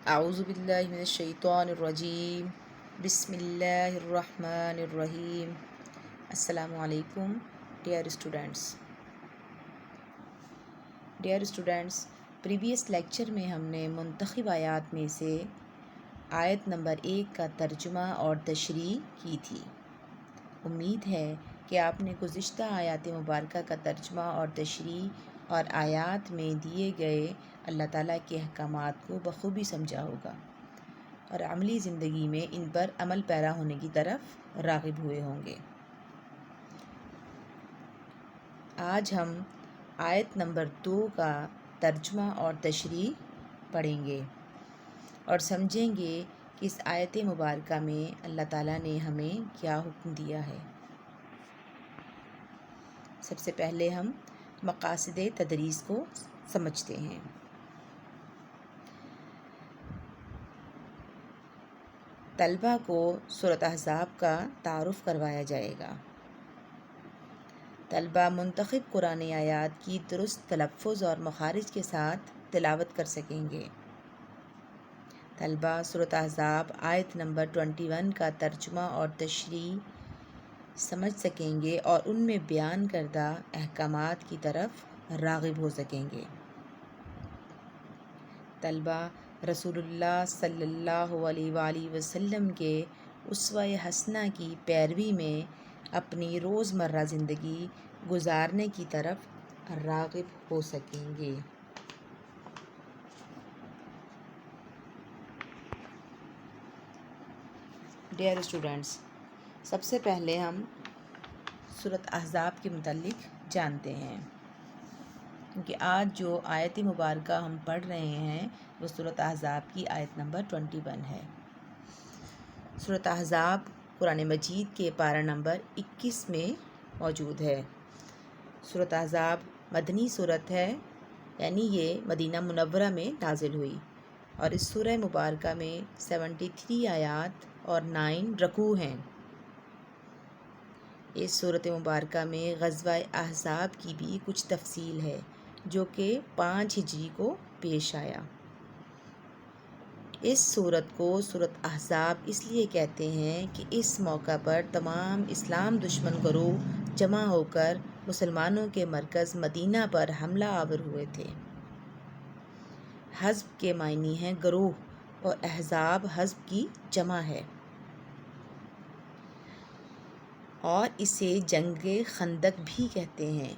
اعوذ باللہ من الشیطان الرجیم بسم اللہ الرحمن الرحیم۔ السلام علیکم ڈیئر اسٹوڈینٹس، پریویس لیکچر میں ہم نے منتخب آیات میں سے آیت نمبر 1 کا ترجمہ اور تشریح کی تھی۔ امید ہے کہ آپ نے گزشتہ آیات مبارکہ کا ترجمہ اور تشریح اور آیات میں دیے گئے اللہ تعالیٰ کے احکامات کو بخوبی سمجھا ہوگا اور عملی زندگی میں ان پر عمل پیرا ہونے کی طرف راغب ہوئے ہوں گے۔ آج ہم آیت نمبر 2 کا ترجمہ اور تشریح پڑھیں گے اور سمجھیں گے کہ اس آیت مبارکہ میں اللہ تعالیٰ نے ہمیں کیا حکم دیا ہے۔ سب سے پہلے ہم مقاصد تدریس کو سمجھتے ہیں۔ طلبہ کو سورۃ احزاب کا تعارف کروایا جائے گا۔ طلبہ منتخب قرآن آیات کی درست تلفظ اور مخارج کے ساتھ تلاوت کر سکیں گے۔ طلبہ سورۃ احزاب آیت نمبر 21 کا ترجمہ اور تشریح سمجھ سکیں گے اور ان میں بیان کردہ احکامات کی طرف راغب ہو سکیں گے۔ طلبہ رسول اللہ صلی اللہ علیہ وآلہ وسلم کے اسوہ حسنہ کی پیروی میں اپنی روزمرہ زندگی گزارنے کی طرف راغب ہو سکیں گے۔ ڈیئر اسٹوڈینٹس، سب سے پہلے ہم سورۃ احزاب کے متعلق جانتے ہیں، کیونکہ آج جو آیت مبارکہ ہم پڑھ رہے ہیں وہ سورۃ احزاب کی آیت نمبر 21 ہے۔ سورۃ احزاب قرآن مجید کے پارہ نمبر 21 میں موجود ہے۔ سورۃ احزاب مدنی سورت ہے، یعنی یہ مدینہ منورہ میں نازل ہوئی اور اس سورہ مبارکہ میں 73 آیات اور 9 رکوع ہیں۔ اس سورۃ مبارکہ میں غزوہ احزاب کی بھی کچھ تفصیل ہے جو کہ 5 ہجری کو پیش آیا۔ اس سورت کو سورۃ احزاب اس لیے کہتے ہیں کہ اس موقع پر تمام اسلام دشمن گروہ جمع ہو کر مسلمانوں کے مرکز مدینہ پر حملہ آور ہوئے تھے۔ حزب کے معنی ہیں گروہ اور احزاب حزب کی جمع ہے، اور اسے جنگ خندق بھی کہتے ہیں،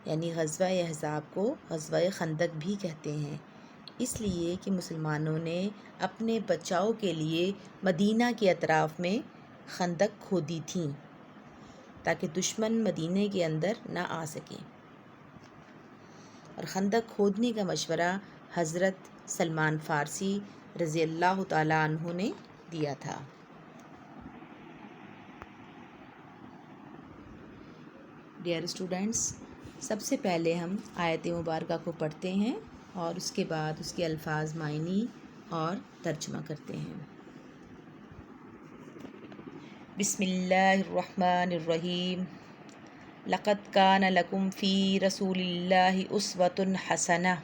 یعنی غزوہ احزاب کو غزوہ خندق بھی کہتے ہیں، اس لیے کہ مسلمانوں نے اپنے بچاؤ کے لیے مدینہ کے اطراف میں خندق کھودی تھیں تاکہ دشمن مدینہ کے اندر نہ آ سکیں، اور خندق کھودنے کا مشورہ حضرت سلمان فارسی رضی اللہ تعالیٰ عنہ نے دیا تھا۔ ڈیئر اسٹوڈینٹس، سب سے پہلے ہم آیت مبارکہ کو پڑھتے ہیں اور اس کے بعد اس کے الفاظ معنی اور ترجمہ کرتے ہیں۔ بسم اللہ الرحمن الرحیم۔ لقد کان لکم فی رسول اللہ اسوۃ حسنہ۔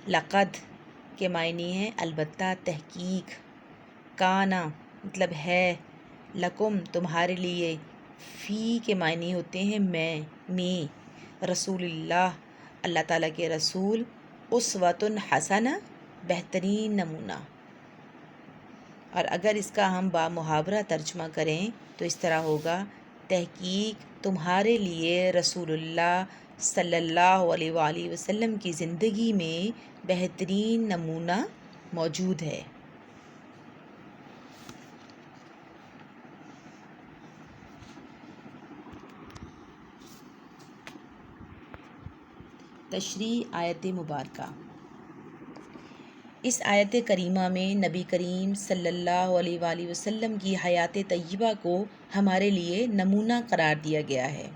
لقد کے معنی ہیں البتہ، تحقیق، کانا مطلب ہے، لکم تمہارے لیے، فی کے معنی ہوتے ہیں میں، رسول اللہ اللہ تعالیٰ کے رسول، اسوۃ حسنہ بہترین نمونہ۔ اور اگر اس کا ہم با محاورہ ترجمہ کریں تو اس طرح ہوگا، تحقیق تمہارے لیے رسول اللہ صلی اللہ علیہ وآلہ وسلم کی زندگی میں بہترین نمونہ موجود ہے۔ تشریح آیت مبارکہ۔ اس آیت کریمہ میں نبی کریم صلی اللہ علیہ وآلہ وسلم کی حیات طیبہ کو ہمارے لیے نمونہ قرار دیا گیا ہے۔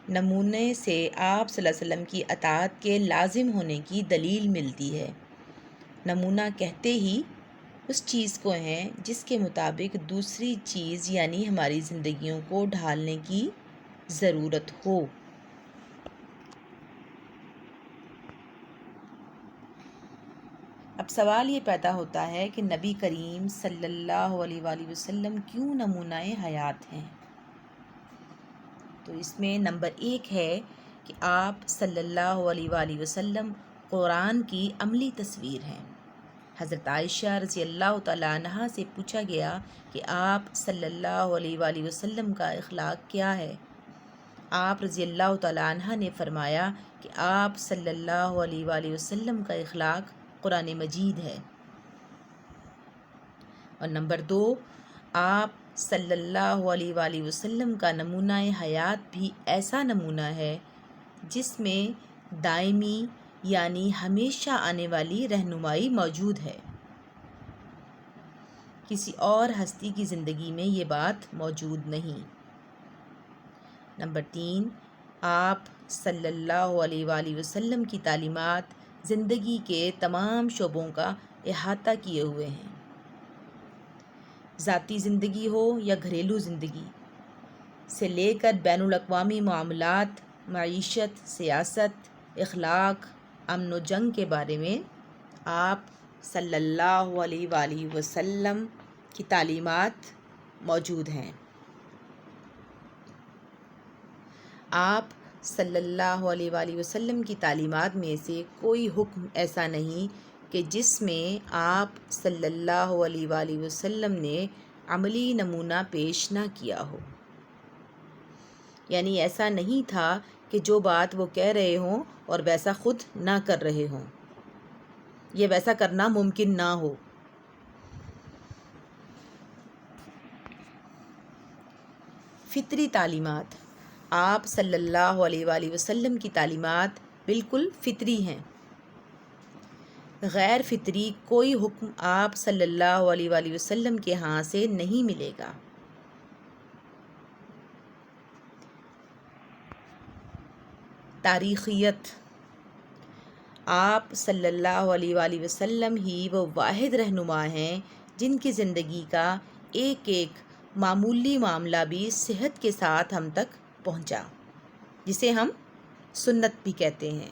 نمونے سے آپ صلی اللہ علیہ وسلم کی اطاعت کے لازم ہونے کی دلیل ملتی ہے۔ نمونہ کہتے ہی اس چیز کو ہیں جس کے مطابق دوسری چیز یعنی ہماری زندگیوں کو ڈھالنے کی ضرورت ہو۔ اب سوال یہ پیدا ہوتا ہے کہ نبی کریم صلی اللہ علیہ وآلہ وسلم کیوں نمونہ حیات ہیں؟ تو اس میں نمبر 1 ہے کہ آپ صلی اللہ علیہ وآلہ وسلم قرآن کی عملی تصویر ہیں۔ حضرت عائشہ رضی اللہ تعالیٰ عنہ سے پوچھا گیا کہ آپ صلی اللہ علیہ وآلہ وسلم کا اخلاق کیا ہے؟ آپ رضی اللہ تعالیٰ عنہ نے فرمایا کہ آپ صلی اللہ علیہ وآلہ وسلم کا اخلاق قرآن مجید ہے۔ اور نمبر 2، آپ صلی اللہ علیہ وآلہ وسلم کا نمونہ حیات بھی ایسا نمونہ ہے جس میں دائمی یعنی ہمیشہ آنے والی رہنمائی موجود ہے۔ کسی اور ہستی کی زندگی میں یہ بات موجود نہیں۔ نمبر 3، آپ صلی اللہ علیہ وآلہ وسلم کی تعلیمات زندگی کے تمام شعبوں کا احاطہ کیے ہوئے ہیں، ذاتی زندگی ہو یا گھریلو زندگی سے لے کر بین الاقوامی معاملات، معیشت، سیاست، اخلاق، امن و جنگ کے بارے میں آپ صلی اللہ علیہ وآلہ وسلم کی تعلیمات موجود ہیں۔ آپ صلی اللہ علیہ وآلہ وسلم کی تعلیمات میں سے کوئی حکم ایسا نہیں کہ جس میں آپ صلی اللہ علیہ وآلہ وسلم نے عملی نمونہ پیش نہ کیا ہو، یعنی ایسا نہیں تھا کہ جو بات وہ کہہ رہے ہوں اور ویسا خود نہ کر رہے ہوں، یہ ویسا کرنا ممکن نہ ہو۔ فطری تعلیمات، آپ صلی اللہ علیہ وآلہ وسلم کی تعلیمات بالکل فطری ہیں۔ غیر فطری کوئی حکم آپ صلی اللہ علیہ وآلہ وسلم کے ہاں سے نہیں ملے گا۔ تاریخیت، آپ صلی اللہ علیہ وآلہ وسلم ہی وہ واحد رہنما ہیں جن کی زندگی کا ایک ایک معمولی معاملہ بھی صحت کے ساتھ ہم تک پہنچا، جسے ہم سنت بھی کہتے ہیں،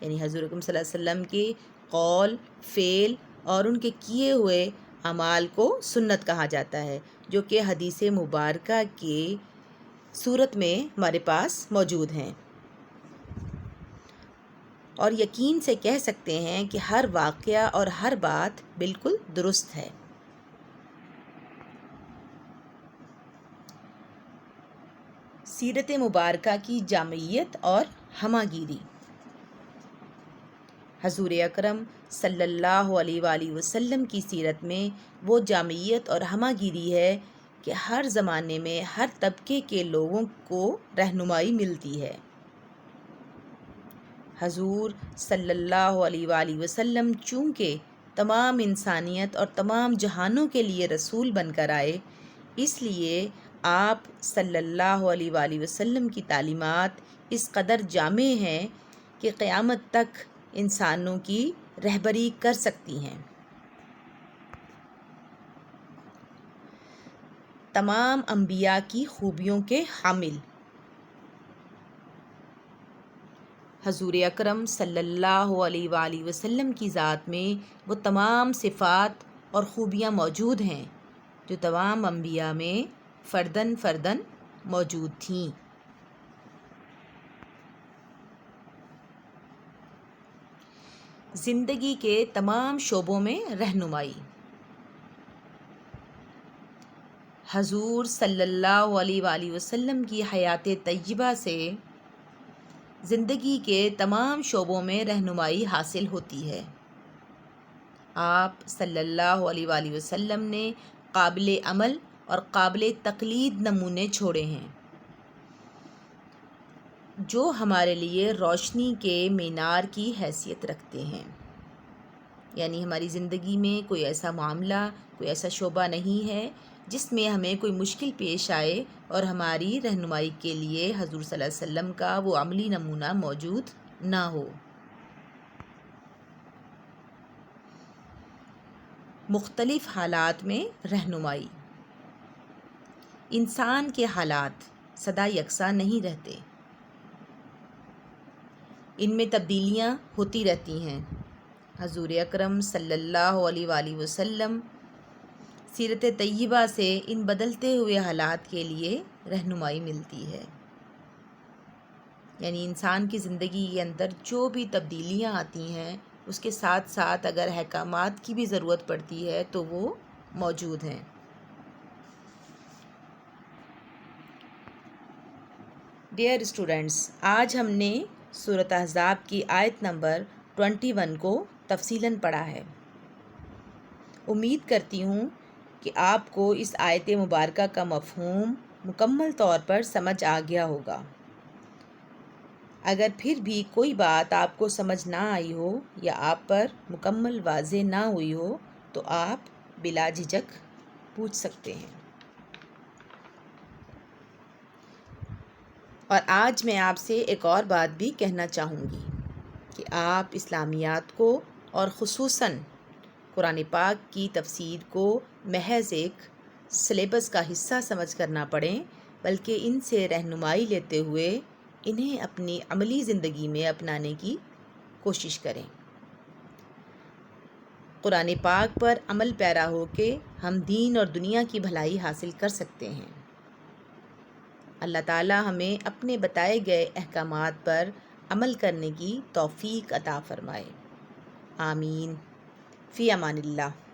یعنی حضور اکرم صلی اللہ علیہ وسلم کے قول، فعل اور ان کے کیے ہوئے اعمال کو سنت کہا جاتا ہے، جو کہ حدیث مبارکہ کے صورت میں ہمارے پاس موجود ہیں، اور یقین سے کہہ سکتے ہیں کہ ہر واقعہ اور ہر بات بالکل درست ہے۔ سیرت مبارکہ کی جامعیت اور ہمہ گیری، حضور اکرم صلی اللہ علیہ وآلہ وسلم کی سیرت میں وہ جامعیت اور ہمہ گیری ہے کہ ہر زمانے میں ہر طبقے کے لوگوں کو رہنمائی ملتی ہے۔ حضور صلی اللہ علیہ وآلہ وسلم چونکہ تمام انسانیت اور تمام جہانوں کے لیے رسول بن کر آئے، اس لیے آپ صلی اللہ علیہ وآلہ وسلم کی تعلیمات اس قدر جامع ہیں کہ قیامت تک انسانوں کی رہبری کر سکتی ہیں۔ تمام انبیاء کی خوبیوں کے حامل، حضور اکرم صلی اللہ علیہ وآلہ وسلم کی ذات میں وہ تمام صفات اور خوبیاں موجود ہیں جو تمام انبیاء میں فرداً فرداً موجود تھیں۔ زندگی کے تمام شعبوں میں رہنمائی، حضور صلی اللہ علیہ وآلہ وسلم کی حیات طیبہ سے زندگی کے تمام شعبوں میں رہنمائی حاصل ہوتی ہے۔ آپ صلی اللہ علیہ وآلہ وسلم نے قابل عمل اور قابل تقلید نمونے چھوڑے ہیں جو ہمارے لیے روشنی کے مینار کی حیثیت رکھتے ہیں، یعنی ہماری زندگی میں کوئی ایسا معاملہ، کوئی ایسا شعبہ نہیں ہے جس میں ہمیں کوئی مشکل پیش آئے اور ہماری رہنمائی کے لیے حضور صلی اللہ علیہ وسلم کا وہ عملی نمونہ موجود نہ ہو۔ مختلف حالات میں رہنمائی، انسان کے حالات سدا یکساں نہیں رہتے، ان میں تبدیلیاں ہوتی رہتی ہیں۔ حضور اکرم صلی اللہ علیہ وآلہ وسلم سیرت طیبہ سے ان بدلتے ہوئے حالات کے لیے رہنمائی ملتی ہے۔ یعنی انسان کی زندگی کے اندر جو بھی تبدیلیاں آتی ہیں اس کے ساتھ ساتھ اگر احکامات کی بھی ضرورت پڑتی ہے تو وہ موجود ہیں۔ ڈیئر اسٹوڈنٹس، آج ہم نے سورۃ احزاب کی آیت نمبر 21 کو تفصیلاً پڑھا ہے۔ امید کرتی ہوں کہ آپ کو اس آیت مبارکہ کا مفہوم مکمل طور پر سمجھ آ گیا ہوگا۔ اگر پھر بھی کوئی بات آپ کو سمجھ نہ آئی ہو یا آپ پر مکمل واضح نہ ہوئی ہو تو آپ بلا جھجک پوچھ سکتے ہیں۔ اور آج میں آپ سے ایک اور بات بھی کہنا چاہوں گی کہ آپ اسلامیات کو اور خصوصاً قرآن پاک کی تفسیر کو محض ایک سلیبس کا حصہ سمجھ کر نہ پڑھیں، بلکہ ان سے رہنمائی لیتے ہوئے انہیں اپنی عملی زندگی میں اپنانے کی کوشش کریں۔ قرآن پاک پر عمل پیرا ہو کے ہم دین اور دنیا کی بھلائی حاصل کر سکتے ہیں۔ اللہ تعالی ہمیں اپنے بتائے گئے احکامات پر عمل کرنے کی توفیق عطا فرمائے۔ آمین۔ فی امان اللہ۔